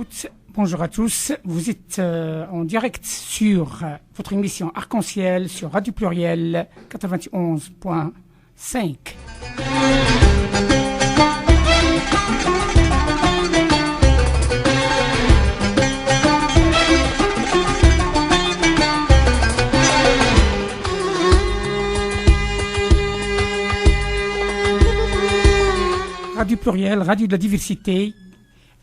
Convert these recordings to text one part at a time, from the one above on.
toutes, bonjour à tous. Vous êtes en direct sur votre émission Arc-en-Ciel sur Radio Pluriel 91.5. Radio Pluriel, Radio de la Diversité,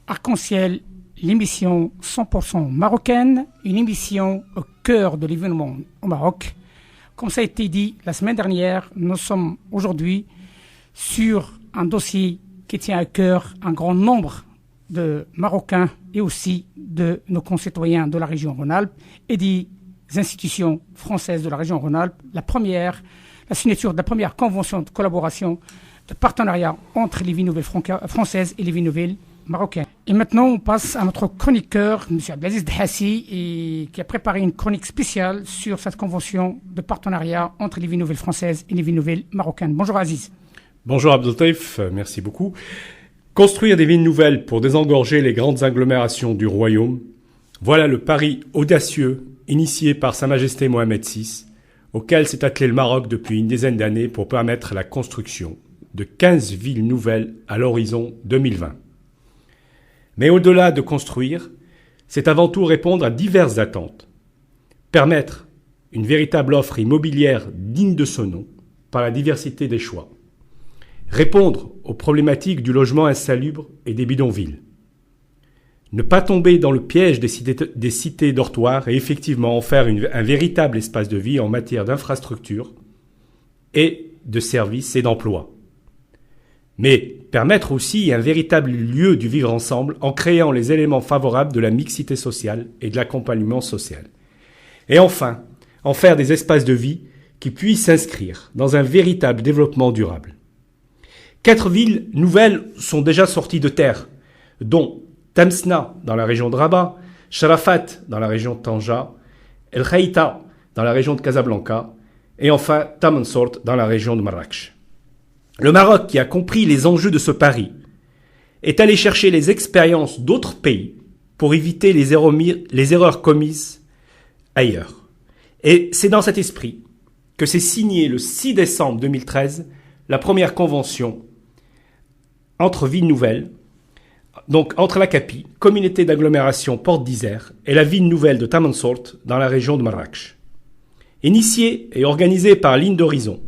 Arc-en-Ciel, l'émission 100% marocaine, une émission au cœur de l'événement au Maroc. Comme ça a été dit la semaine dernière, nous sommes aujourd'hui sur un dossier qui tient à cœur un grand nombre de Marocains et aussi de nos concitoyens de la région Rhône-Alpes et des institutions françaises de la région Rhône-Alpes. La signature de la première convention de collaboration de partenariat entre les villes nouvelles françaises et les villes nouvelles marocaines. Et maintenant, on passe à notre chroniqueur, M. Abdelaziz Dhassi, qui a préparé une chronique spéciale sur cette convention de partenariat entre les villes nouvelles françaises et les villes nouvelles marocaines. Bonjour Aziz. Bonjour Abdeltaïf, merci beaucoup. Construire des villes nouvelles pour désengorger les grandes agglomérations du royaume, voilà le pari audacieux initié par Sa Majesté Mohamed VI, auquel s'est attelé le Maroc depuis une dizaine d'années pour permettre la construction de 15 villes nouvelles à l'horizon 2020. Mais au-delà de construire, c'est avant tout répondre à diverses attentes. Permettre une véritable offre immobilière digne de ce nom par la diversité des choix. Répondre aux problématiques du logement insalubre et des bidonvilles. Ne pas tomber dans le piège des cités dortoirs et effectivement en faire un véritable espace de vie en matière d'infrastructures et de services et d'emplois. Mais permettre aussi un véritable lieu du vivre ensemble en créant les éléments favorables de la mixité sociale et de l'accompagnement social. Et enfin, en faire des espaces de vie qui puissent s'inscrire dans un véritable développement durable. 4 villes nouvelles sont déjà sorties de terre, dont Tamsna dans la région de Rabat, Sharafat dans la région de Tanja, El Khaïta dans la région de Casablanca et enfin Tamansort dans la région de Marrakech. Le Maroc, qui a compris les enjeux de ce pari, est allé chercher les expériences d'autres pays pour éviter les erreurs commises ailleurs. Et c'est dans cet esprit que s'est signée le 6 décembre 2013 la première convention entre villes nouvelles, donc entre la CAPI, communauté d'agglomération Porte d'Isère, et la ville nouvelle de Tamansort dans la région de Marrakech. Initiée et organisée par Ligne d'Horizon,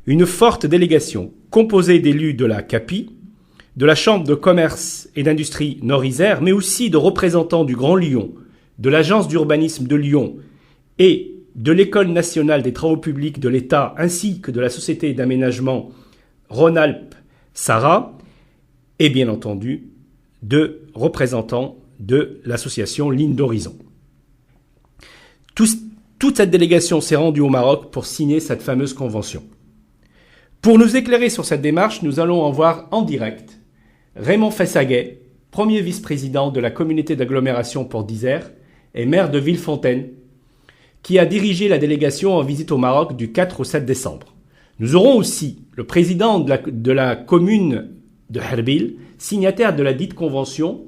une forte délégation composée d'élus de la CAPI, de la Chambre de commerce et d'industrie Nord-Isère, mais aussi de représentants du Grand Lyon, de l'Agence d'urbanisme de Lyon et de l'École nationale des travaux publics de l'État, ainsi que de la Société d'aménagement Rhône-Alpes-Sahara, et bien entendu de représentants de l'association Ligne d'Horizon. Toute cette délégation s'est rendue au Maroc pour signer cette fameuse convention. Pour nous éclairer sur cette démarche, nous allons en voir en direct Raymond Fessaguet, premier vice-président de la communauté d'agglomération Porte d'Isère et maire de Villefontaine, qui a dirigé la délégation en visite au Maroc du 4 au 7 décembre. Nous aurons aussi le président de la commune de Herbil, signataire de la dite convention,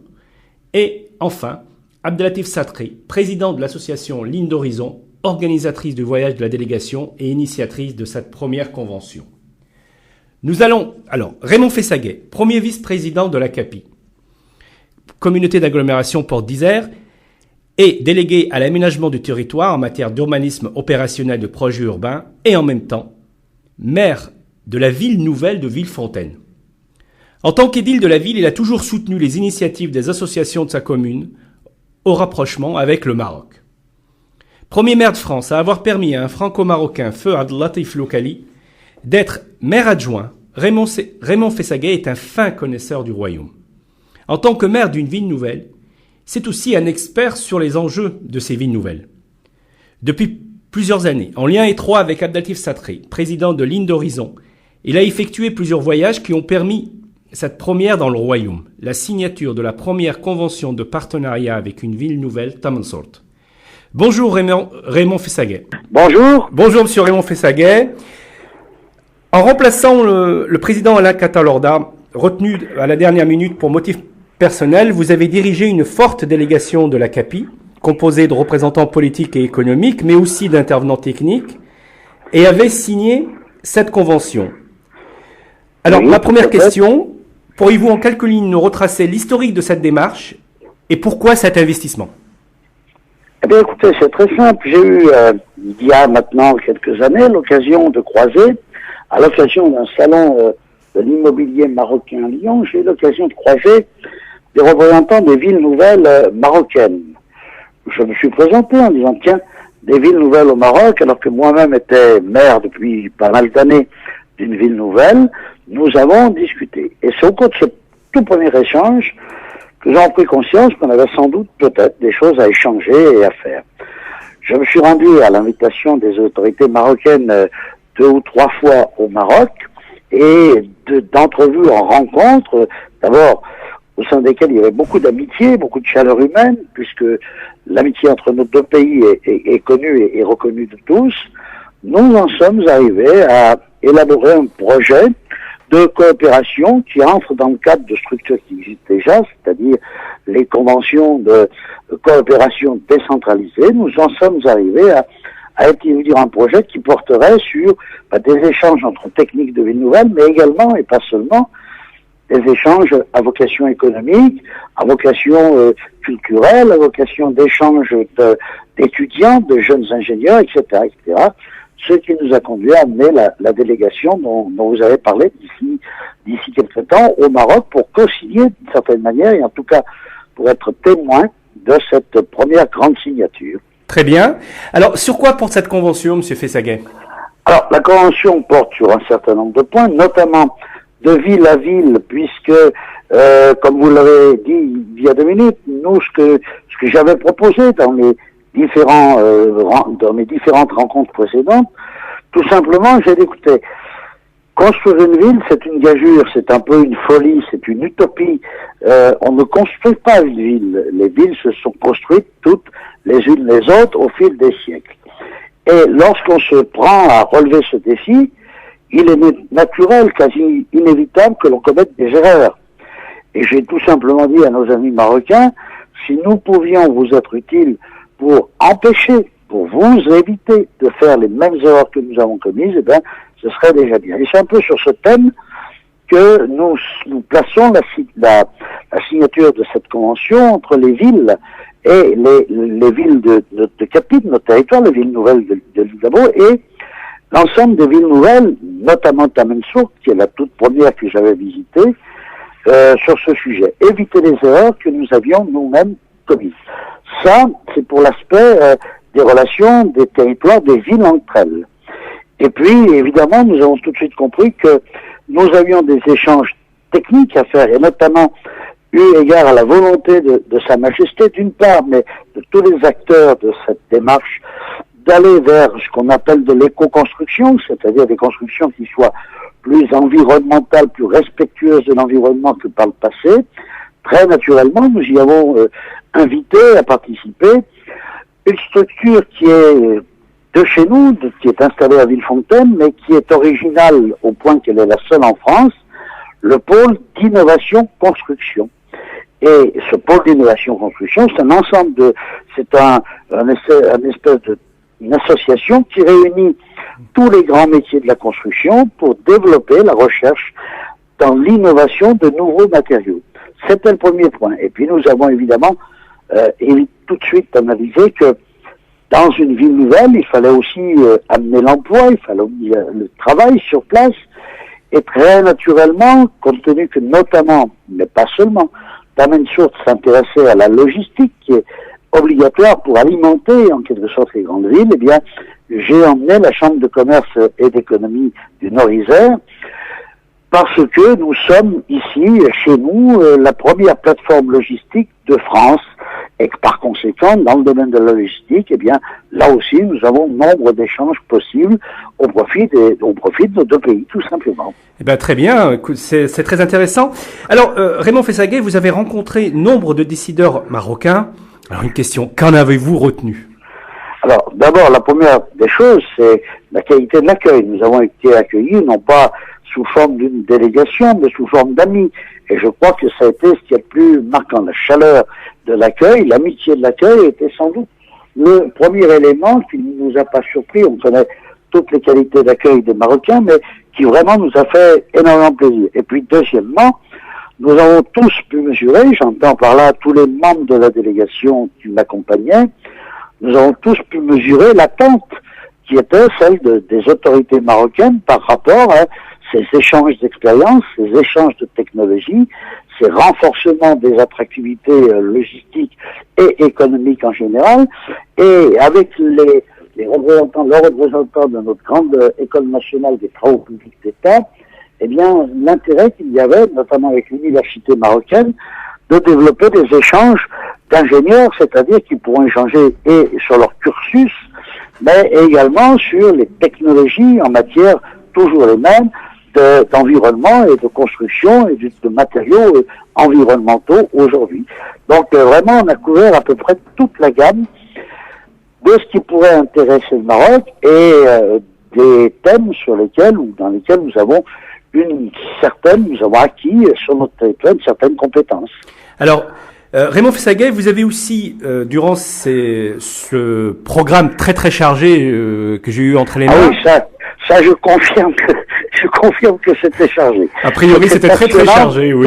et enfin Abdelatif Satri, président de l'association Ligne d'Horizon, organisatrice du voyage de la délégation et initiatrice de cette première convention. Nous allons, Raymond Fessaguet, premier vice-président de la CAPI, communauté d'agglomération Porte d'Isère, et délégué à l'aménagement du territoire en matière d'urbanisme opérationnel de projets urbains, et en même temps, maire de la ville nouvelle de Villefontaine. En tant qu'édile de la ville, il a toujours soutenu les initiatives des associations de sa commune au rapprochement avec le Maroc. Premier maire de France à avoir permis à un franco-marocain, feu Abdelatif Lokali, d'être maire adjoint, Raymond Fessaguet est un fin connaisseur du royaume. En tant que maire d'une ville nouvelle, c'est aussi un expert sur les enjeux de ces villes nouvelles. Depuis plusieurs années, en lien étroit avec Abdelatif Satri, président de Ligne d'Horizon, il a effectué plusieurs voyages qui ont permis cette première dans le royaume, la signature de la première convention de partenariat avec une ville nouvelle, Tamansort. Bonjour Raymond Fessaguet. Bonjour. Bonjour Monsieur Raymond Fessaguet. En remplaçant le président Alain Catalorda, retenu à la dernière minute pour motif personnel, vous avez dirigé une forte délégation de la CAPI, composée de représentants politiques et économiques, mais aussi d'intervenants techniques, et avez signé cette convention. Alors, ma première question, pourriez-vous en quelques lignes nous retracer l'historique de cette démarche et pourquoi cet investissement? Eh bien, écoutez, c'est très simple. J'ai eu, il y a maintenant quelques années, l'occasion de croiser, à l'occasion d'un salon de l'immobilier marocain à Lyon, j'ai eu l'occasion de croiser des représentants des villes nouvelles marocaines. Je me suis présenté en disant, tiens, des villes nouvelles au Maroc, alors que moi-même étais maire depuis pas mal d'années d'une ville nouvelle, nous avons discuté. Et c'est au cours de ce tout premier échange que j'ai pris conscience qu'on avait sans doute peut-être des choses à échanger et à faire. Je me suis rendu à l'invitation des autorités marocaines 2 ou 3 fois au Maroc et d'entrevues en rencontres, d'abord au sein desquelles il y avait beaucoup d'amitié, beaucoup de chaleur humaine, puisque l'amitié entre nos deux pays est connue et reconnue de tous. Nous en sommes arrivés à élaborer un projet de coopération qui entre dans le cadre de structures qui existent déjà, c'est-à-dire les conventions de coopération décentralisée. Nous en sommes arrivés à établir un projet qui porterait sur des échanges entre techniques de villes nouvelles, mais également, et pas seulement, des échanges à vocation économique, à vocation culturelle, à vocation d'échange d'étudiants, de jeunes ingénieurs, etc., etc., ce qui nous a conduit à amener la délégation dont vous avez parlé d'ici quelques temps au Maroc pour co-signer d'une certaine manière, et en tout cas pour être témoin de cette première grande signature. Très bien. Alors, sur quoi porte cette convention, M. Fessaguet? Alors, la convention porte sur un certain nombre de points, notamment de ville à ville, puisque, comme vous l'avez dit il y a 2 minutes, nous, ce que j'avais proposé dans mes différentes rencontres précédentes, tout simplement, j'ai dit, écoutez, construire une ville, c'est une gageure, c'est un peu une folie, c'est une utopie. On ne construit pas une ville. Les villes se sont construites toutes les unes les autres au fil des siècles. Et lorsqu'on se prend à relever ce défi, il est naturel, quasi inévitable que l'on commette des erreurs. Et j'ai tout simplement dit à nos amis marocains, si nous pouvions vous être utiles pour empêcher, pour vous éviter de faire les mêmes erreurs que nous avons commises, eh bien, ce serait déjà bien. Et c'est un peu sur ce thème que nous plaçons la signature de cette convention entre les villes et les villes de CAPI, de notre territoire, les villes nouvelles de l'Islabo, et l'ensemble des villes nouvelles, notamment Tamansour, qui est la toute première que j'avais visitée, sur ce sujet. Éviter les erreurs que nous avions nous-mêmes commises. Ça, c'est pour l'aspect des relations des territoires, des villes entre elles. Et puis, évidemment, nous avons tout de suite compris que nous avions des échanges techniques à faire, et notamment eu égard à la volonté de Sa Majesté, d'une part, mais de tous les acteurs de cette démarche, d'aller vers ce qu'on appelle de l'éco-construction, c'est-à-dire des constructions qui soient plus environnementales, plus respectueuses de l'environnement que par le passé. Très naturellement, nous y avons invité à participer une structure qui est de chez nous, qui est installée à Villefontaine, mais qui est originale au point qu'elle est la seule en France, le pôle d'innovation construction. Et ce pôle d'innovation construction, c'est un ensemble une association qui réunit tous les grands métiers de la construction pour développer la recherche dans l'innovation de nouveaux matériaux. C'était le premier point. Et puis nous avons évidemment tout de suite analysé que dans une ville nouvelle, il fallait aussi amener l'emploi, il fallait le travail sur place. Et très naturellement, compte tenu que notamment, mais pas seulement, Tamansourt s'intéressait à la logistique qui est obligatoire pour alimenter en quelque sorte les grandes villes, eh bien, j'ai emmené la Chambre de commerce et d'économie du Nord-Isère parce que nous sommes ici, chez nous, la première plateforme logistique de France et que par conséquent, dans le domaine de la logistique, eh bien, là aussi, nous avons nombre d'échanges possibles au profit de nos deux pays, tout simplement. Eh bien, très bien, c'est très intéressant. Alors, Raymond Fessaguet, vous avez rencontré nombre de décideurs marocains. Alors, une question, qu'en avez-vous retenu? Alors, d'abord, la première des choses, c'est la qualité de l'accueil. Nous avons été accueillis, non pas sous forme d'une délégation, mais sous forme d'amis. Et je crois que ça a été ce qui est le plus marquant. La chaleur de l'accueil, l'amitié de l'accueil était sans doute le premier élément qui ne nous a pas surpris. On connaît toutes les qualités d'accueil des Marocains, mais qui vraiment nous a fait énormément plaisir. Et puis deuxièmement, nous avons tous pu mesurer, j'entends par là tous les membres de la délégation qui m'accompagnaient, nous avons tous pu mesurer l'attente qui était celle des autorités marocaines par rapport à ces échanges d'expériences, ces échanges de technologies, ces renforcements des attractivités logistiques et économiques en général, et avec le représentant de notre grande école nationale des travaux publics d'État, eh bien, l'intérêt qu'il y avait, notamment avec l'université marocaine, de développer des échanges d'ingénieurs, c'est-à-dire qui pourront échanger et sur leur cursus, mais également sur les technologies en matière toujours les mêmes d'environnement et de construction et de matériaux environnementaux aujourd'hui. Donc vraiment, on a couvert à peu près toute la gamme de ce qui pourrait intéresser le Maroc et des thèmes sur lesquels ou dans lesquels nous avons acquis sur notre territoire une certaine compétence. Alors, Raymond Fessaguet, vous avez aussi, durant ce programme très très chargé que j'ai eu entre les mains... Ah oui, ça je confirme que c'était chargé. A priori, c'était très très chargé, oui.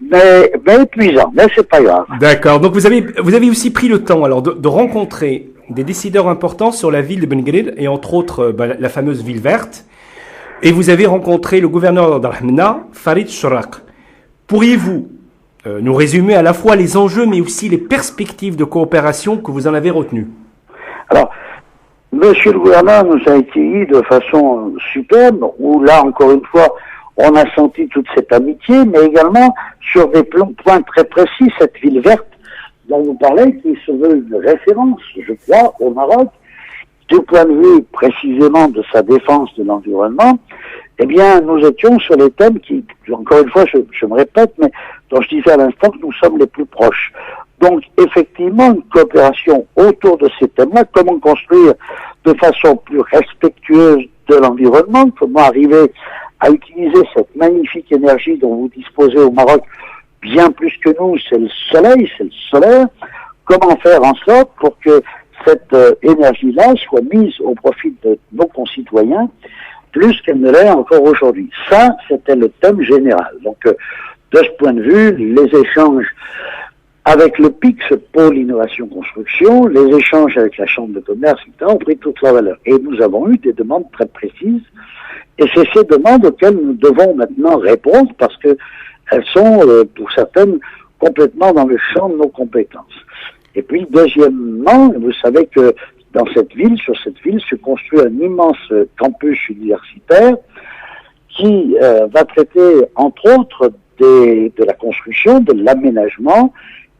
Mais épuisant, mais c'est pas grave. D'accord. Donc vous avez aussi pris le temps alors de rencontrer des décideurs importants sur la ville de Ben Guerir et entre autres la fameuse ville verte. Et vous avez rencontré le gouverneur d'Al-Hamna, Farid Chouraq. Pourriez-vous nous résumer à la fois les enjeux mais aussi les perspectives de coopération que vous en avez retenues? Alors, monsieur le gouverneur nous a accueillis de façon superbe, où là, encore une fois, on a senti toute cette amitié, mais également sur des points très précis, cette ville verte dont vous parlez, qui se veut une référence, je crois, au Maroc, du point de vue précisément de sa défense de l'environnement. Eh bien, nous étions sur les thèmes qui, encore une fois, je me répète, mais dont je disais à l'instant que nous sommes les plus proches. Donc, effectivement, une coopération autour de ces thèmes-là, comment construire de façon plus respectueuse de l'environnement, comment arriver à utiliser cette magnifique énergie dont vous disposez au Maroc, bien plus que nous, c'est le soleil, c'est le solaire, comment faire en sorte pour que cette énergie-là soit mise au profit de nos concitoyens, plus qu'elle ne l'est encore aujourd'hui. Ça, c'était le thème général. Donc, de ce point de vue, les échanges avec le PIC, ce pôle innovation construction, les échanges avec la chambre de commerce, etc., ont pris toute la valeur. Et nous avons eu des demandes très précises, et c'est ces demandes auxquelles nous devons maintenant répondre, parce que elles sont, pour certaines, complètement dans le champ de nos compétences. Et puis, deuxièmement, vous savez que sur cette ville, se construit un immense campus universitaire qui va traiter, entre autres, de la construction, de l'aménagement,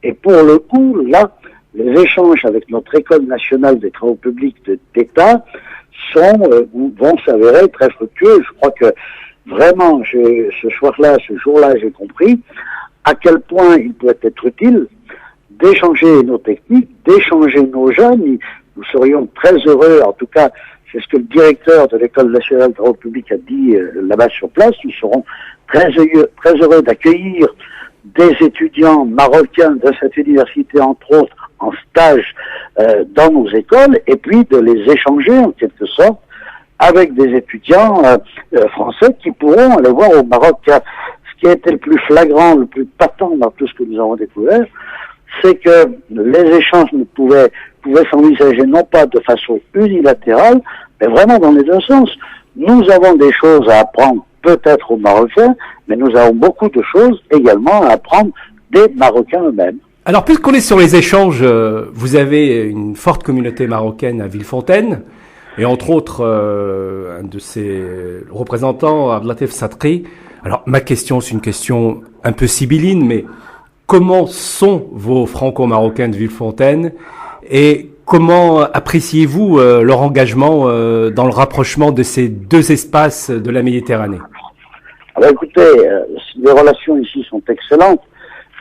et pour le coup, là, les échanges avec notre École nationale des travaux publics d'État vont s'avérer très fructueux. Je crois que vraiment, ce jour-là, j'ai compris à quel point il pourrait être utile d'échanger nos techniques, d'échanger nos jeunes. Nous serions très heureux, en tout cas, c'est ce que le directeur de l'École nationale des travaux publics a dit là-bas sur place, nous serons très heureux d'accueillir des étudiants marocains de cette université, entre autres, en stage dans nos écoles, et puis de les échanger, en quelque sorte, avec des étudiants français qui pourront aller voir au Maroc. Ce qui a été le plus flagrant, le plus patent dans tout ce que nous avons découvert, c'est que les échanges pouvaient s'envisager non pas de façon unilatérale, mais vraiment dans les deux sens. Nous avons des choses à apprendre peut-être aux Marocains, mais nous avons beaucoup de choses également à apprendre des Marocains eux-mêmes. Alors, puisqu'on est sur les échanges, vous avez une forte communauté marocaine à Villefontaine, et entre autres, un de ses représentants, Abdelatif Sadri. Alors, ma question, c'est une question un peu sibylline, mais comment sont vos franco-marocains de Villefontaine et comment appréciez-vous leur engagement dans le rapprochement de ces deux espaces de la Méditerranée? Alors écoutez, les relations ici sont excellentes.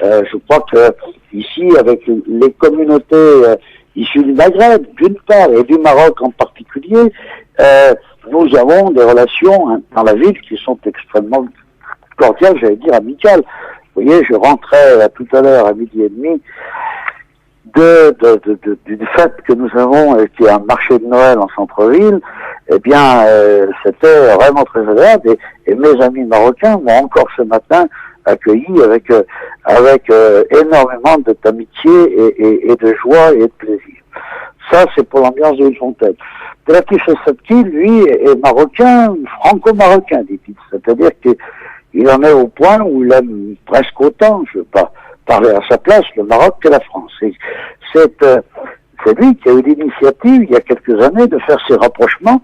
Je crois que ici, avec les communautés issues du Maghreb, d'une part, et du Maroc en particulier, nous avons des relations dans la ville qui sont extrêmement cordiales, j'allais dire amicales. Vous voyez, je rentrais tout à l'heure à 12h30 d'une fête que nous avons, qui est un marché de Noël en centre-ville. Eh bien, c'était vraiment très agréable et mes amis marocains m'ont encore ce matin accueilli avec énormément d'amitié et de joie et de plaisir. Ça, c'est pour l'ambiance de Villefontaine. Latif Sabki, lui, est marocain, franco-marocain, dit-il. C'est-à-dire qu'il en est au point où il aime presque autant, je ne veux pas parler à sa place, le Maroc que la France. C'est lui qui a eu l'initiative, il y a quelques années, de faire ces rapprochements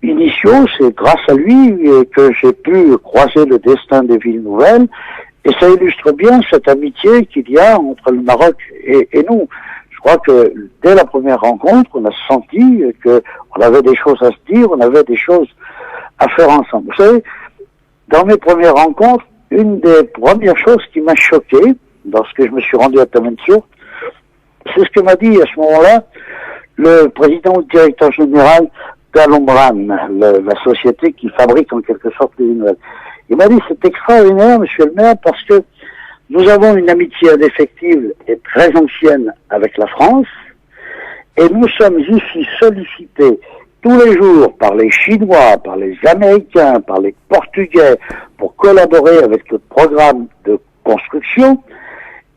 initiaux. C'est grâce à lui que j'ai pu croiser le destin des villes nouvelles. Et ça illustre bien cette amitié qu'il y a entre le Maroc et nous. Je crois que dès la première rencontre, on a senti qu'on avait des choses à se dire, on avait des choses à faire ensemble. Vous savez, dans mes premières rencontres, une des premières choses qui m'a choqué lorsque je me suis rendu à Tamansour, c'est ce que m'a dit à ce moment-là le président ou directeur général d'Al-Omran, la société qui fabrique en quelque sorte les nouvelles. Il m'a dit, c'est extraordinaire, monsieur le maire, parce que nous avons une amitié indéfectible et très ancienne avec la France, et nous sommes ici sollicités tous les jours par les Chinois, par les Américains, par les Portugais, pour collaborer avec notre programme de construction,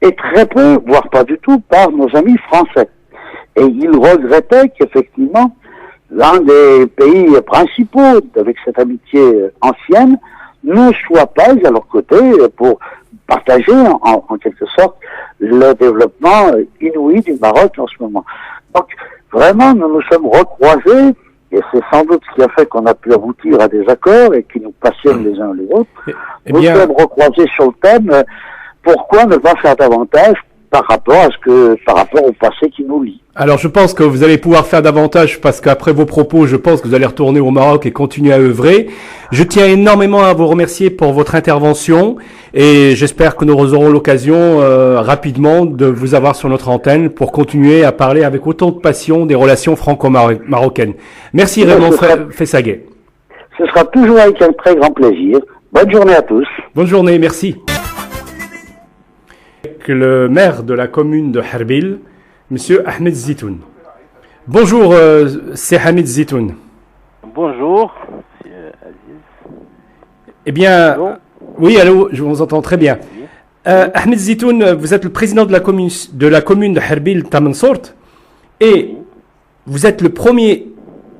et très peu, voire pas du tout, par nos amis français. Et il regrettait qu'effectivement, l'un des pays principaux avec cette amitié ancienne ne soit pas à leur côté pour partager en quelque sorte le développement inouï du Maroc en ce moment. Donc vraiment, nous nous sommes recroisés et c'est sans doute ce qui a fait qu'on a pu aboutir à des accords et qui nous passionnent les uns les autres. Nous nous sommes recroisés sur le thème pourquoi ne pas faire davantage par rapport au passé qui nous lie. Alors je pense que vous allez pouvoir faire davantage parce qu'après vos propos, je pense que vous allez retourner au Maroc et continuer à œuvrer. Je tiens énormément à vous remercier pour votre intervention et j'espère que nous aurons l'occasion rapidement de vous avoir sur notre antenne pour continuer à parler avec autant de passion des relations franco-marocaines. Merci Raymond Fessaguet. Ce sera toujours avec un très grand plaisir. Bonne journée à tous. Bonne journée, merci. Le maire de la commune de Herbil, Monsieur Ahmed Zitoun. Bonjour, c'est Hamid Zitoun. Bonjour, c'est Aziz. Eh bien, allô? Oui, allô, je vous entends très bien. Ahmed Zitoun, vous êtes le président de la commune de Herbil Tamansour et vous êtes le premier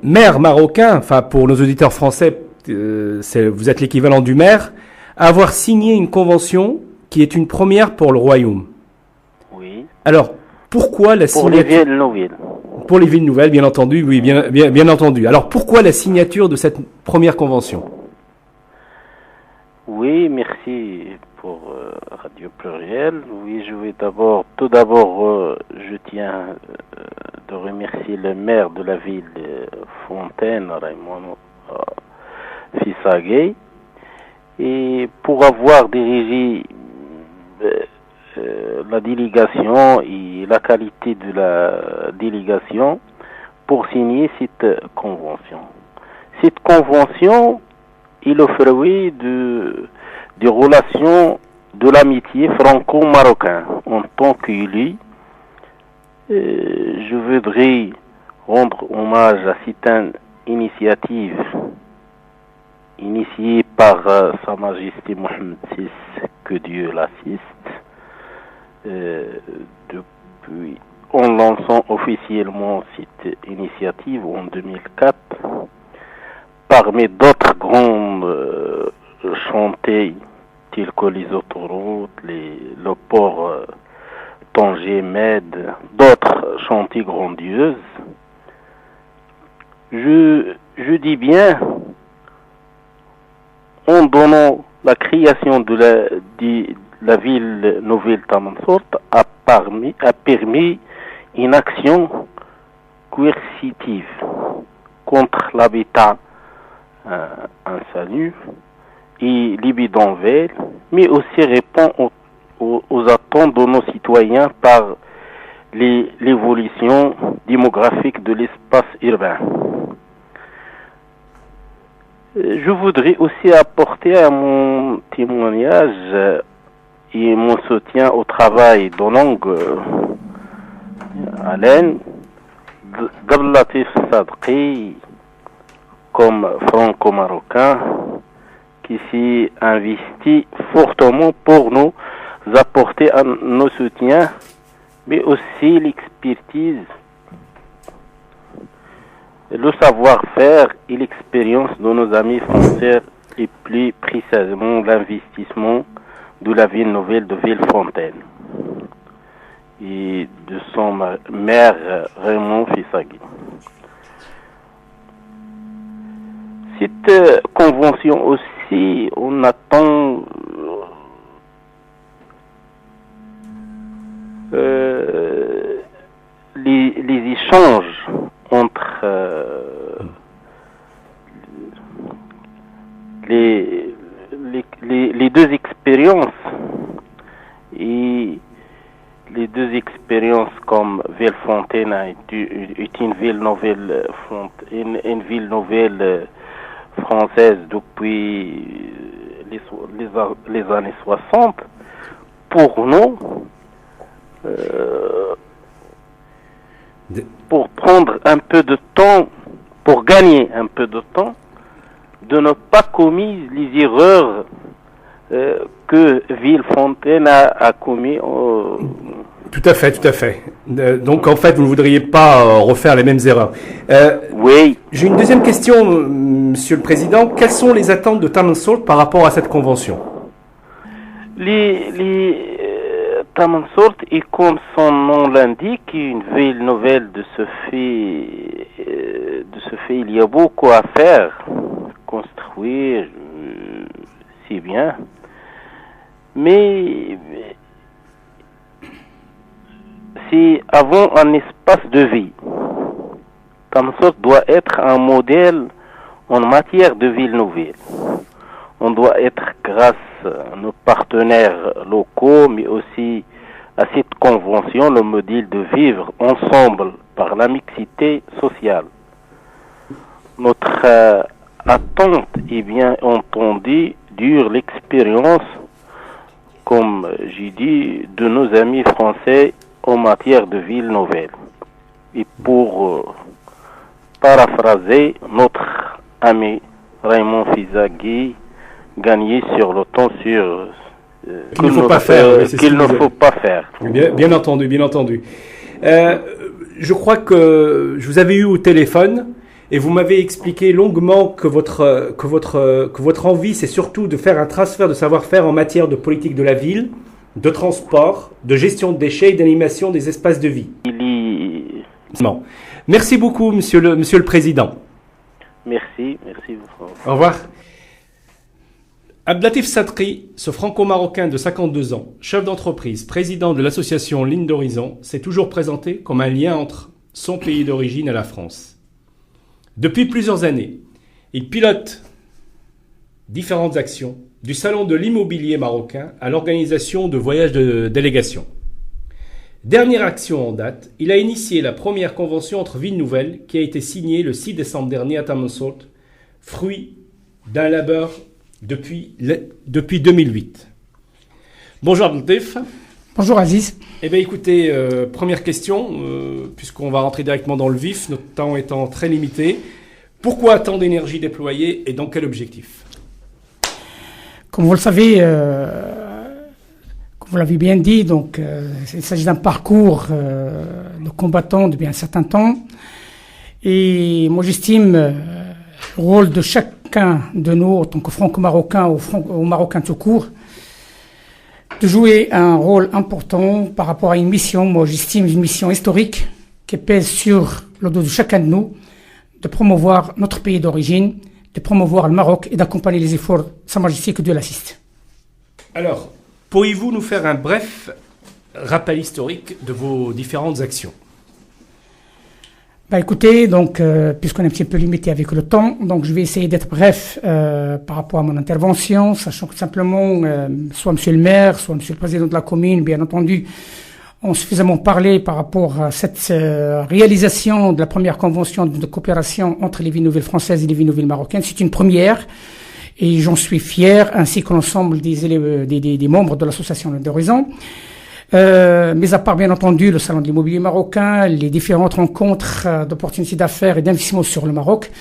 maire marocain, enfin pour nos auditeurs français, vous êtes l'équivalent du maire, à avoir signé une convention qui est une première pour le royaume. Oui. Alors, pourquoi la signature... Pour les villes nouvelles. Pour les villes nouvelles, bien entendu, oui, bien entendu. Alors, pourquoi la signature de cette première convention? Oui, merci pour Radio Pluriel. Oui, je vais tout d'abord, je tiens de remercier le maire de la ville de Fontaine, Raymond Fessaguet, et pour avoir dirigé la délégation et la qualité de la délégation pour signer cette convention. Cette convention est le fruit des relations de l'amitié franco-marocaine. En tant qu'élu, je voudrais rendre hommage à cette initiative initiée par Sa Majesté Mohamed VI, que Dieu l'assiste, depuis en lançant officiellement cette initiative en 2004, parmi d'autres grandes chantiers tels que les autoroutes, le port Tanger-Med, d'autres chantiers grandioses. Je dis bien, en donnant la création de la ville nouvelle Tamansour a permis une action coercitive contre l'habitat insalubre et les bidonvilles, mais aussi répond aux attentes de nos citoyens par l'évolution démographique de l'espace urbain. Je voudrais aussi apporter à mon témoignage et mon soutien au travail de longue haleine d'Abdelatif Sadqi comme franco-marocain qui s'y investit fortement pour nous apporter nos soutiens, mais aussi l'expertise, le savoir-faire et l'expérience de nos amis français et plus précisément l'investissement de la ville nouvelle de Villefontaine et de son maire Raymond Fissagui. Cette convention aussi, on attend les échanges entre les deux expériences, et les deux expériences comme Villefontaine est une ville nouvelle, une ville nouvelle française depuis les années 60. Pour nous, pour prendre un peu de temps, pour gagner un peu de temps, de ne pas commettre les erreurs que Villefontaine a commis. Tout à fait, tout à fait. Donc en fait, vous ne voudriez pas refaire les mêmes erreurs. Oui. J'ai une deuxième question, Monsieur le Président. Quelles sont les attentes de Tamansourt par rapport à cette convention? Tamansourt est, comme son nom l'indique, une ville nouvelle. De ce fait, il y a beaucoup à faire, construire, c'est bien. Mais c'est avant un espace de vie. Tamansourt doit être un modèle en matière de ville nouvelle. On doit être, grâce à nos partenaires locaux, mais aussi à cette convention, le modèle de vivre ensemble par la mixité sociale. Notre attente est bien entendue dure l'expérience, comme j'ai dit, de nos amis français en matière de ville nouvelle. Et pour paraphraser notre ami Raymond Fissagui, gagner sur le temps sur qu'il ne faut pas faire. Qu'il ne faut pas faire. Bien entendu, bien entendu. Je crois que je vous avais eu au téléphone et vous m'avez expliqué longuement que votre envie, c'est surtout de faire un transfert de savoir-faire en matière de politique de la ville, de transport, de gestion de déchets et d'animation des espaces de vie. Merci beaucoup, Monsieur le Président. Merci. Au revoir. Abdelatif Sadqi, ce franco-marocain de 52 ans, chef d'entreprise, président de l'association Ligne d'Horizon, s'est toujours présenté comme un lien entre son pays d'origine et la France. Depuis plusieurs années, il pilote différentes actions, du salon de l'immobilier marocain à l'organisation de voyages de délégation. Dernière action en date, il a initié la première convention entre villes nouvelles qui a été signée le 6 décembre dernier à Tamansourt, fruit d'un labeur depuis 2008. Bonjour Abdelatif. Bonjour Aziz. Eh bien écoutez, première question, puisqu'on va rentrer directement dans le vif, notre temps étant très limité. Pourquoi tant d'énergie déployée et dans quel objectif? Comme vous le savez, comme vous l'avez bien dit, donc, il s'agit d'un parcours de combattants depuis un certain temps. Et moi j'estime le rôle de chacun de nous, en tant que franco-marocains ou marocains tout court, de jouer un rôle important par rapport à une mission, moi j'estime une mission historique qui pèse sur le dos de chacun de nous, de promouvoir notre pays d'origine, de promouvoir le Maroc et d'accompagner les efforts de Sa Majesté, que Dieu l'assiste. Alors, pourriez-vous nous faire un bref rappel historique de vos différentes actions? Écoutez, donc, puisqu'on est un petit peu limité avec le temps, donc je vais essayer d'être bref par rapport à mon intervention, sachant que simplement, soit Monsieur le maire, soit Monsieur le président de la commune, bien entendu, ont suffisamment parlé par rapport à cette réalisation de la première convention de coopération entre les villes nouvelles françaises et les villes nouvelles marocaines. C'est une première. Et j'en suis fier, ainsi que l'ensemble des membres de l'association d'Horizon. Mais à part, bien entendu, le salon de l'immobilier marocain, les différentes rencontres d'opportunités d'affaires et d'investissement sur le Maroc,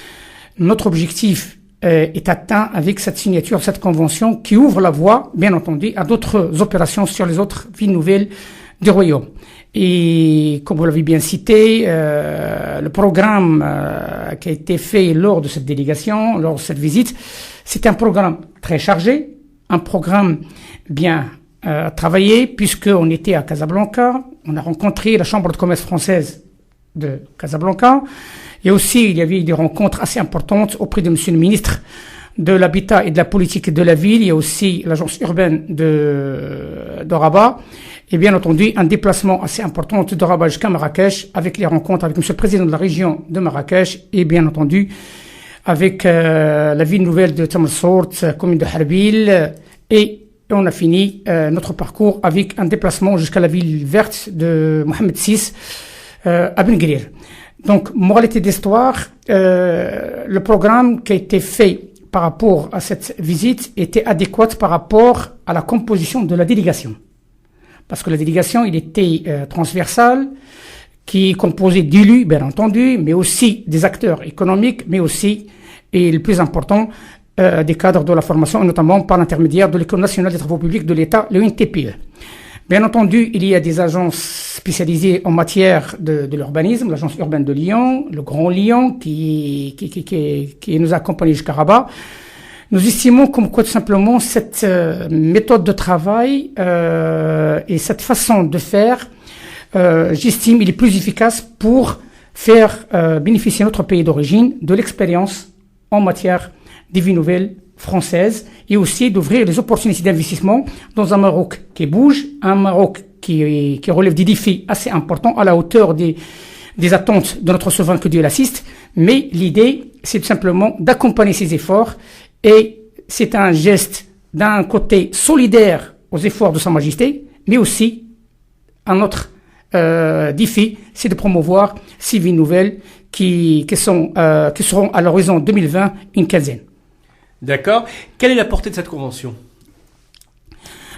notre objectif est atteint avec cette signature, cette convention qui ouvre la voie, bien entendu, à d'autres opérations sur les autres villes nouvelles du Royaume. Et comme vous l'avez bien cité, le programme qui a été fait lors de cette délégation, lors de cette visite, c'est un programme très chargé, un programme bien travaillé, puisqu'on était à Casablanca, on a rencontré la Chambre de commerce française de Casablanca, et aussi il y avait des rencontres assez importantes auprès de monsieur le ministre de l'Habitat et de la politique de la ville. Il y a aussi l'agence urbaine de Rabat, et bien entendu un déplacement assez important de Rabat jusqu'à Marrakech, avec les rencontres avec monsieur le président de la région de Marrakech, et bien entendu avec la ville nouvelle de Tamersourt, commune de Harbil, et on a fini notre parcours avec un déplacement jusqu'à la ville verte de Mohamed VI à Ben Guerir. Donc, moralité d'histoire, le programme qui a été fait par rapport à cette visite était adéquat par rapport à la composition de la délégation. Parce que la délégation, il était transversale, qui est composée d'élus, bien entendu, mais aussi des acteurs économiques, mais aussi, et le plus important, des cadres de la formation, notamment par l'intermédiaire de l'École nationale des travaux publics de l'État, le UNTPE. Bien entendu, il y a des agences spécialisées en matière de l'urbanisme, l'agence urbaine de Lyon, le Grand Lyon, qui nous a accompagnés jusqu'à Rabat. Nous estimons comme quoi tout simplement cette méthode de travail et cette façon de faire, j'estime, il est plus efficace pour faire bénéficier notre pays d'origine de l'expérience en matière des villes nouvelles françaises, et aussi d'ouvrir les opportunités d'investissement dans un Maroc qui bouge, un Maroc qui relève des défis assez importants à la hauteur des attentes de notre souverain, que Dieu l'assiste. Mais l'idée, c'est tout simplement d'accompagner ces efforts, et c'est un geste d'un côté solidaire aux efforts de Sa Majesté, mais aussi un autre défi, c'est de promouvoir ces villes nouvelles qui seront à l'horizon 2020 une quinzaine. D'accord. Quelle est la portée de cette convention ?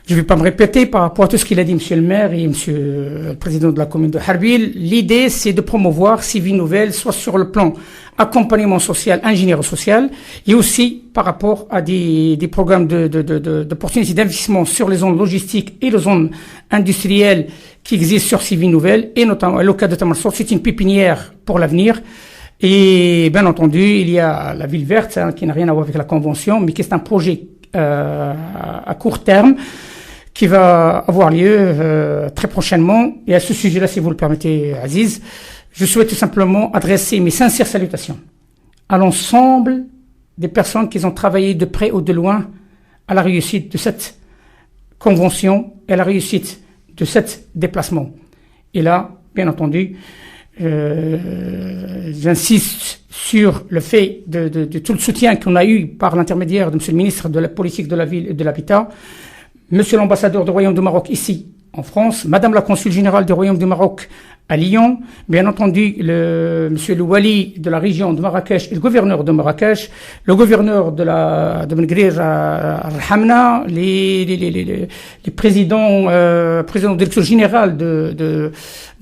Je ne vais pas me répéter par rapport à tout ce qu'il a dit monsieur le maire et monsieur le président de la commune de Harbil. L'idée, c'est de promouvoir ces villes nouvelles, soit sur le plan accompagnement social, ingénierie sociale, et aussi par rapport à des programmes d'opportunités d'investissement sur les zones logistiques et les zones industrielles qui existent sur ces villes nouvelles, et notamment, le cas de Tamersourt, c'est une pépinière pour l'avenir. Et bien entendu, il y a la ville verte, qui n'a rien à voir avec la convention, mais qui est un projet à court terme qui va avoir lieu très prochainement. Et à ce sujet-là, si vous le permettez, Aziz, je souhaite tout simplement adresser mes sincères salutations à l'ensemble des personnes qui ont travaillé de près ou de loin à la réussite de cette convention et à la réussite de cet déplacement. Et là, bien entendu, j'insiste sur le fait de tout le soutien qu'on a eu par l'intermédiaire de monsieur le ministre de la politique de la ville et de l'habitat, monsieur l'ambassadeur du Royaume du Maroc ici en France, madame la consul générale du Royaume du Maroc à Lyon, bien entendu monsieur le wali de la région de Marrakech et le gouverneur de Marrakech, le gouverneur de Ben Guerir à Hamna, les présidents directeur général de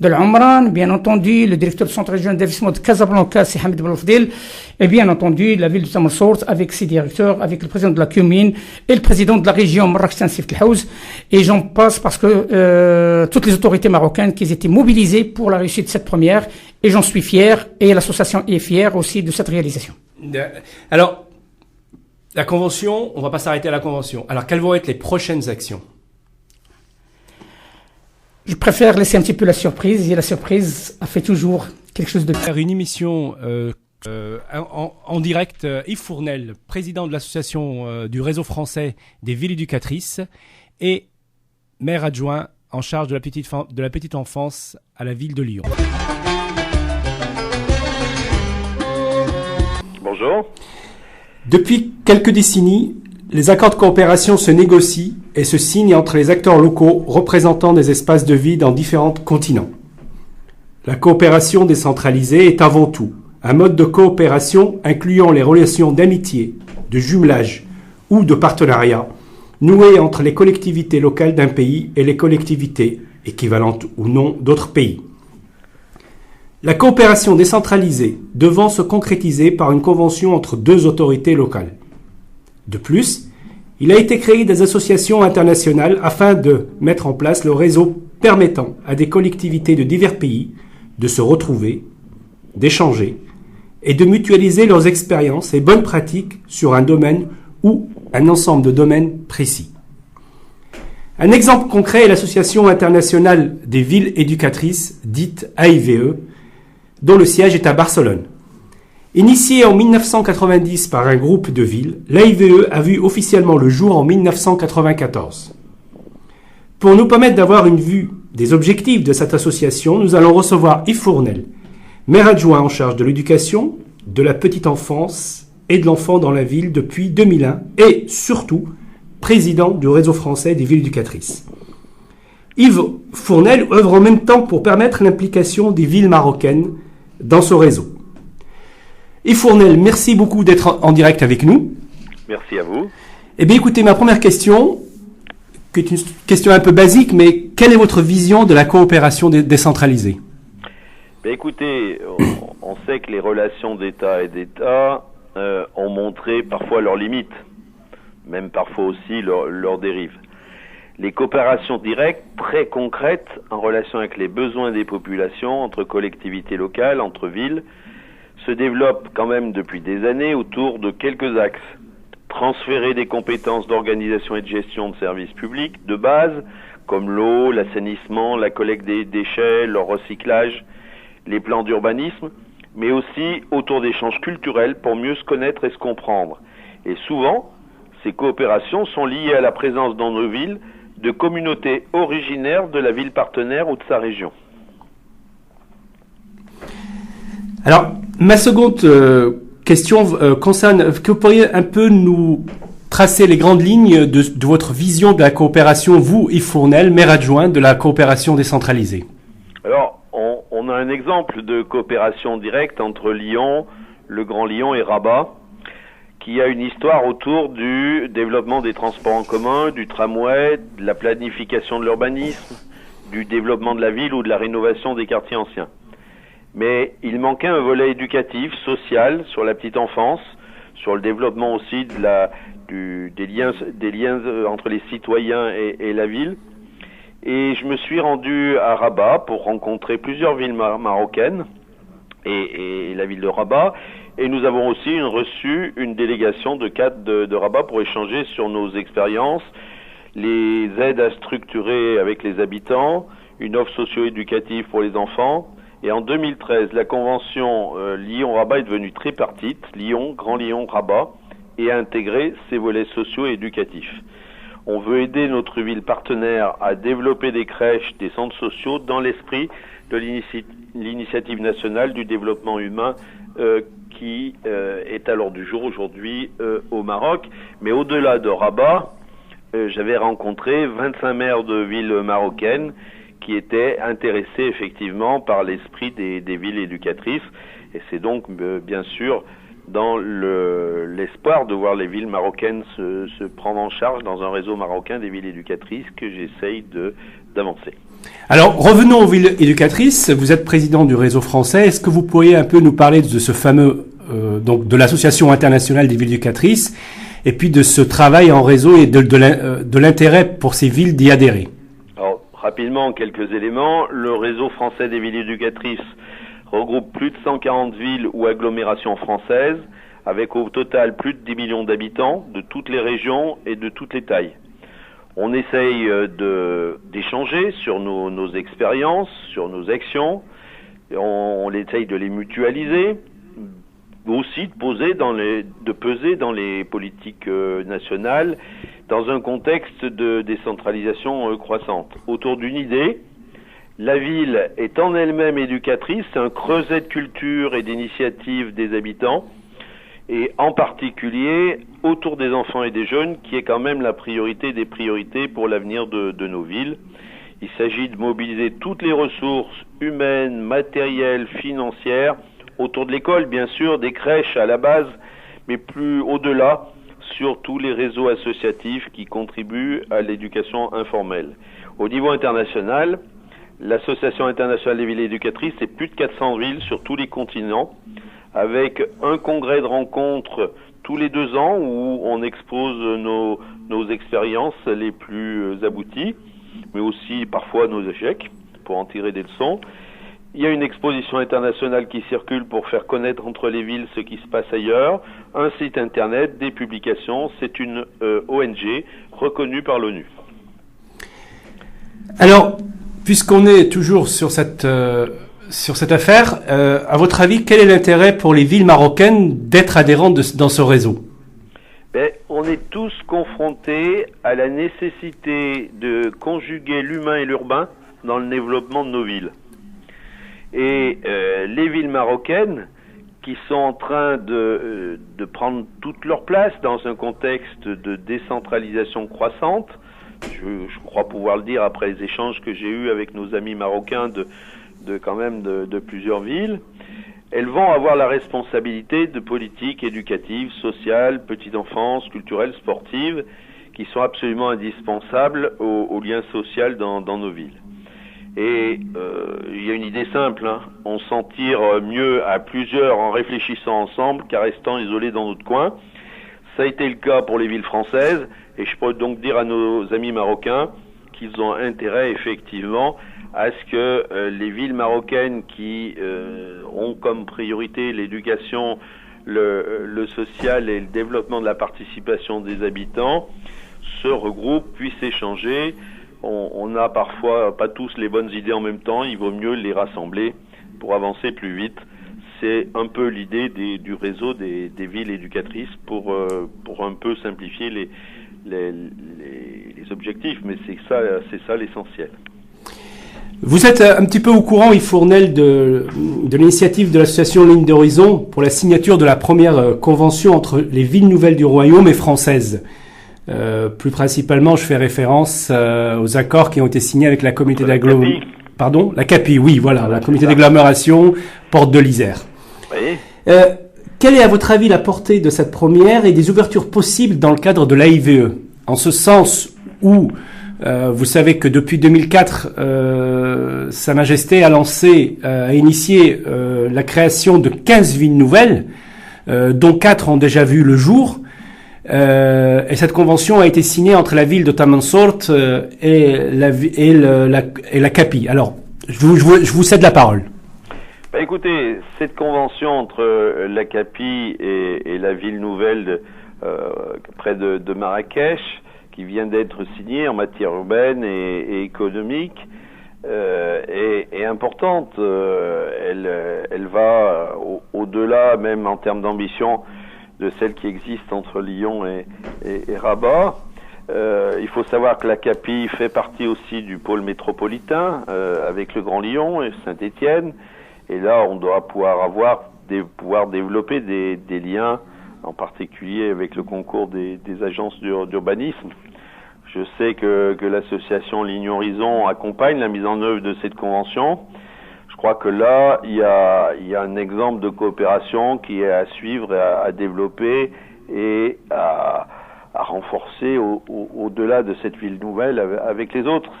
l'Umran, bien entendu le directeur du centre régional d'investissement de Casablanca, c'est Hamid Belfdil, et bien entendu la ville de Tamersourt avec ses directeurs, avec le président de la commune et le président de la région Marrakech-Saint-Sif-El-Haouz, et j'en passe parce que toutes les autorités marocaines qui étaient mobilisées pour la réussite de cette première, et j'en suis fier, et l'association est fière aussi de cette réalisation. Alors, la convention, on ne va pas s'arrêter à la convention. Alors, quelles vont être les prochaines actions ? Je préfère laisser un petit peu la surprise, et la surprise a fait toujours quelque chose de... Faire une émission en direct, Yves Fournel, président de l'association du réseau français des villes éducatrices, et maire adjoint en charge de la petite enfance à la ville de Lyon. Bonjour. Depuis quelques décennies, les accords de coopération se négocient et se signent entre les acteurs locaux représentant des espaces de vie dans différents continents. La coopération décentralisée est avant tout un mode de coopération incluant les relations d'amitié, de jumelage, ou de partenariat noués entre les collectivités locales d'un pays et les collectivités, équivalentes ou non, d'autres pays. La coopération décentralisée devant se concrétiser par une convention entre deux autorités locales. De plus, il a été créé des associations internationales afin de mettre en place le réseau permettant à des collectivités de divers pays de se retrouver, d'échanger et de mutualiser leurs expériences et bonnes pratiques sur un domaine ou un ensemble de domaines précis. Un exemple concret est l'Association internationale des villes éducatrices, dite AIVE, dont le siège est à Barcelone. Initiée en 1990 par un groupe de villes, l'AIVE a vu officiellement le jour en 1994. Pour nous permettre d'avoir une vue des objectifs de cette association, nous allons recevoir Yves Fournel, maire adjoint en charge de l'éducation, de la petite enfance et de l'enfant dans la ville depuis 2001 et surtout président du réseau français des villes éducatrices. Yves Fournel œuvre en même temps pour permettre l'implication des villes marocaines dans ce réseau. Yves Fournel, merci beaucoup d'être en direct avec nous. Merci à vous. Eh bien écoutez, ma première question, qui est une question un peu basique, mais quelle est votre vision de la coopération décentralisée ? Écoutez, on sait que les relations d'État et d'État ont montré parfois leurs limites, même parfois aussi leurs dérives. Les coopérations directes, très concrètes, en relation avec les besoins des populations, entre collectivités locales, entre villes, se développent quand même depuis des années autour de quelques axes. Transférer des compétences d'organisation et de gestion de services publics de base, comme l'eau, l'assainissement, la collecte des déchets, leur recyclage, les plans d'urbanisme, mais aussi autour d'échanges culturels pour mieux se connaître et se comprendre. Et souvent, ces coopérations sont liées à la présence dans nos villes de communautés originaires de la ville partenaire ou de sa région. Alors, ma seconde question concerne, est-ce que vous pourriez un peu nous tracer les grandes lignes de votre vision de la coopération, vous, Yves Fournel, maire adjoint de la coopération décentralisée? Alors, on a un exemple de coopération directe entre Lyon, le Grand Lyon et Rabat, qui a une histoire autour du développement des transports en commun, du tramway, de la planification de l'urbanisme, du développement de la ville ou de la rénovation des quartiers anciens. Mais il manquait un volet éducatif, social, sur la petite enfance, sur le développement aussi des liens entre les citoyens et la ville. Et je me suis rendu à Rabat pour rencontrer plusieurs villes marocaines et la ville de Rabat. Et nous avons aussi reçu une délégation de cadres de Rabat pour échanger sur nos expériences, les aides à structurer avec les habitants, une offre socio-éducative pour les enfants. Et en 2013, la convention Lyon-Rabat est devenue tripartite, Lyon, Grand Lyon, Rabat, et a intégré ses volets sociaux et éducatifs. On veut aider notre ville partenaire à développer des crèches, des centres sociaux dans l'esprit de l'initiative nationale du développement humain qui est à l'ordre du jour aujourd'hui au Maroc. Mais au-delà de Rabat, j'avais rencontré 25 maires de villes marocaines qui étaient intéressés effectivement par l'esprit des villes éducatrices. Et c'est donc bien sûr dans l'espoir de voir les villes marocaines se prendre en charge dans un réseau marocain des villes éducatrices que j'essaye d'avancer. Alors, revenons aux villes éducatrices. Vous êtes président du réseau français. Est-ce que vous pourriez un peu nous parler de ce fameux, donc de l'Association internationale des villes éducatrices, et puis de ce travail en réseau et de l'intérêt pour ces villes d'y adhérer? Alors, rapidement, quelques éléments. Le réseau français des villes éducatrices regroupe plus de 140 villes ou agglomérations françaises, avec au total plus de 10 millions d'habitants de toutes les régions et de toutes les tailles. On essaye d'échanger sur nos expériences, sur nos actions, on essaye de les mutualiser, aussi de peser dans les politiques nationales, dans un contexte de décentralisation croissante. Autour d'une idée, la ville est en elle-même éducatrice, c'est un creuset de culture et d'initiative des habitants, et en particulier autour des enfants et des jeunes, qui est quand même la priorité des priorités pour l'avenir de nos villes. Il s'agit de mobiliser toutes les ressources humaines, matérielles, financières, autour de l'école, bien sûr, des crèches à la base, mais plus au-delà, sur tous les réseaux associatifs qui contribuent à l'éducation informelle. Au niveau international, l'Association internationale des villes éducatrices, c'est plus de 400 villes sur tous les continents, avec un congrès de rencontres tous les 2 ans où on expose nos expériences les plus abouties, mais aussi parfois nos échecs, pour en tirer des leçons. Il y a une exposition internationale qui circule pour faire connaître entre les villes ce qui se passe ailleurs, un site internet, des publications, c'est une ONG reconnue par l'ONU. Alors, puisqu'on est toujours sur cette affaire, à votre avis, quel est l'intérêt pour les villes marocaines d'être adhérentes dans ce réseau ? On est tous confrontés à la nécessité de conjuguer l'humain et l'urbain dans le développement de nos villes. Et les villes marocaines, qui sont en train de prendre toute leur place dans un contexte de décentralisation croissante, je crois pouvoir le dire après les échanges que j'ai eus avec nos amis marocains de plusieurs villes, elles vont avoir la responsabilité de politiques éducatives, sociales, petite enfance, culturelles, sportives, qui sont absolument indispensables au lien social dans nos villes. Et il y a une idée simple, on s'en tire mieux à plusieurs en réfléchissant ensemble qu'en restant isolés dans notre coin. Ça a été le cas pour les villes françaises, et je peux donc dire à nos amis marocains qu'ils ont intérêt effectivement à ce que les villes marocaines qui ont comme priorité l'éducation, le social et le développement de la participation des habitants se regroupent, puissent échanger. On n'a parfois pas tous les bonnes idées en même temps, il vaut mieux les rassembler pour avancer plus vite. C'est un peu l'idée du réseau des villes éducatrices pour un peu simplifier les objectifs, mais c'est ça l'essentiel. Vous êtes un petit peu au courant, Yves Fournel, de l'initiative de l'association Ligne d'Horizon pour la signature de la première convention entre les villes nouvelles du Royaume et françaises. Plus principalement, je fais référence aux accords qui ont été signés avec la communauté d'agglomération. Pardon, la CAPI, oui, voilà, la communauté d'agglomération Porte de l'Isère. Oui. Quelle est à votre avis la portée de cette première et des ouvertures possibles dans le cadre de l'AIVE, en ce sens où vous savez que depuis 2004, Sa Majesté a initié la création de 15 villes nouvelles, dont 4 ont déjà vu le jour. Et cette convention a été signée entre la ville de Tamansourt et la CAPI. Alors, je vous cède la parole. Écoutez, cette convention entre la CAPI et la ville nouvelle près de Marrakech, qui vient d'être signée en matière urbaine et économique, est importante. Elle va au-delà, même en termes d'ambition, de celle qui existe entre Lyon et Rabat. Il faut savoir que la CAPI fait partie aussi du pôle métropolitain avec le Grand Lyon et Saint-Étienne. Et là, on doit pouvoir développer des liens, en particulier avec le concours des agences d'urbanisme. Je sais que l'association Ligne Horizon accompagne la mise en œuvre de cette convention. Je crois que là, il y a un exemple de coopération qui est à suivre, à développer et à renforcer au-delà de cette ville nouvelle avec les autres.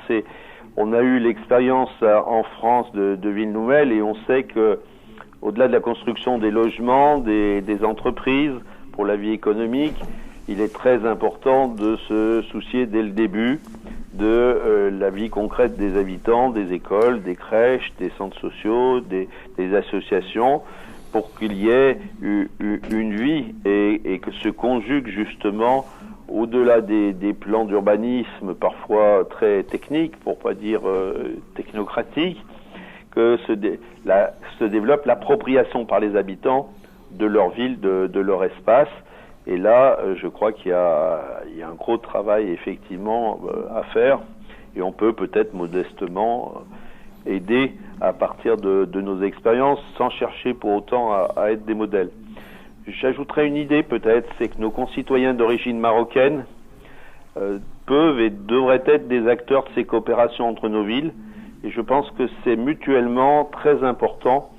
On a eu l'expérience en France de villes nouvelles et on sait que au-delà de la construction des logements, des entreprises pour la vie économique, il est très important de se soucier dès le début de la vie concrète des habitants, des écoles, des crèches, des centres sociaux, des associations, pour qu'il y ait une vie et que se conjugue justement au-delà des plans d'urbanisme parfois très techniques, pour pas dire technocratiques, que se développe l'appropriation par les habitants de leur ville, de leur espace. Et là, je crois qu'il y a un gros travail effectivement à faire, et on peut peut-être modestement aider à partir de nos expériences, sans chercher pour autant à être des modèles. J'ajouterais une idée peut-être, c'est que nos concitoyens d'origine marocaine peuvent et devraient être des acteurs de ces coopérations entre nos villes, et je pense que c'est mutuellement très important,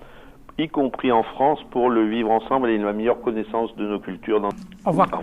y compris en France, pour le vivre ensemble et la meilleure connaissance de nos cultures. Au revoir.